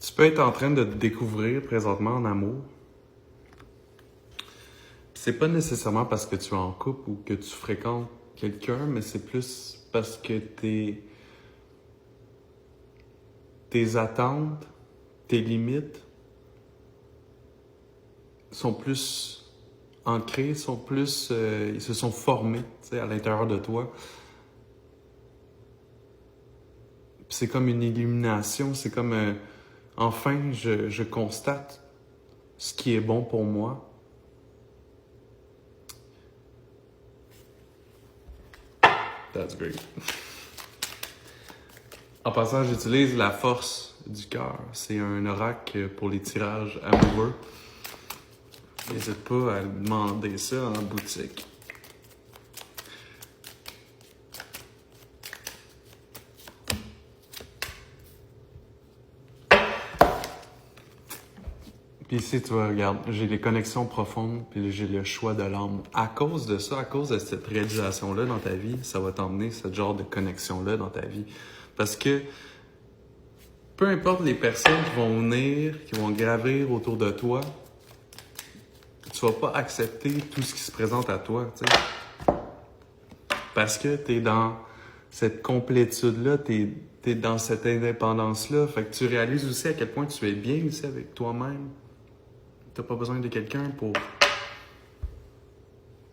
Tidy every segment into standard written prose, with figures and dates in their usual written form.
Tu peux être en train de te découvrir présentement en amour. C'est pas nécessairement parce que tu es en couple ou que tu fréquentes quelqu'un, mais c'est plus parce que tes attentes, tes limites sont plus ancrées, ils se sont formés, tu sais, à l'intérieur de toi. Puis c'est comme une illumination, c'est comme enfin je constate ce qui est bon pour moi. That's great. En passant, j'utilise la force du cœur. C'est un oracle pour les tirages amoureux. N'hésite pas à demander ça en boutique. Puis ici, tu vois, regarde, j'ai les connexions profondes, puis j'ai le choix de l'âme. À cause de ça, à cause de cette réalisation-là dans ta vie, ça va t'emmener ce genre de connexion-là dans ta vie. Parce que peu importe les personnes qui vont venir, qui vont gravir autour de toi, tu vas pas accepter tout ce qui se présente à toi, tu sais. Parce que t'es dans cette complétude-là, t'es dans cette indépendance-là. Fait que tu réalises aussi à quel point tu es bien aussi avec toi-même. T'as pas besoin de quelqu'un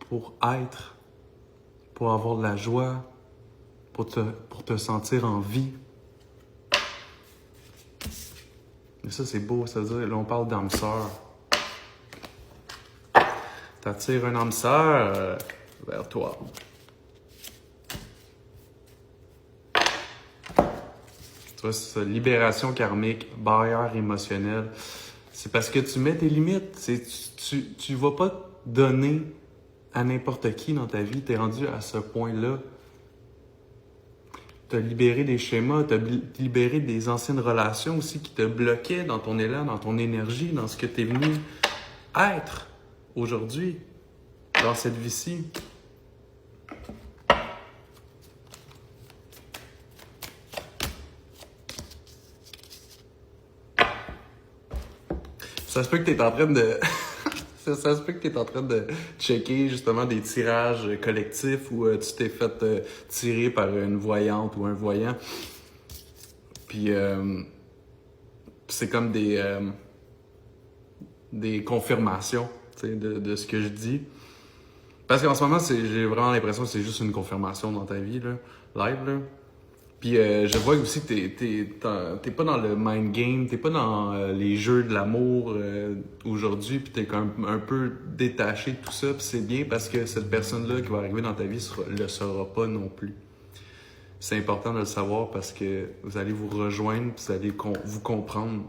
pour être, pour avoir de la joie, pour te sentir en vie. Et ça, c'est beau, ça veut dire, là, on parle d'âme sœur. T'attires un âme sœur vers toi. Tu vois, c'est ça, libération karmique, barrière émotionnelle. C'est parce que tu mets tes limites. Tu vas pas donner à n'importe qui dans ta vie. Tu es rendu à ce point-là. Tu as libéré des schémas, tu as libéré des anciennes relations aussi qui te bloquaient dans ton élan, dans ton énergie, dans ce que tu es venu être aujourd'hui, dans cette vie-ci. Ça se peut que tu es en train de... Ça se peut que tu es en train de checker justement des tirages collectifs où tu t'es fait tirer par une voyante ou un voyant. Puis c'est comme des confirmations, tu sais, de ce que je dis. Parce qu'en ce moment, j'ai vraiment l'impression que c'est juste une confirmation dans ta vie, là, live, là. Puis je vois aussi que t'es pas dans le mind game, t'es pas dans les jeux de l'amour aujourd'hui, puis t'es comme un peu détaché de tout ça, puis c'est bien parce que cette personne-là qui va arriver dans ta vie le saura pas non plus. C'est important de le savoir parce que vous allez vous rejoindre, puis vous allez vous comprendre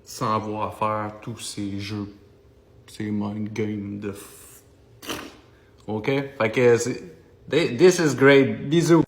sans avoir à faire tous ces jeux, ces mind games de OK? Fait que this is great. Bisous!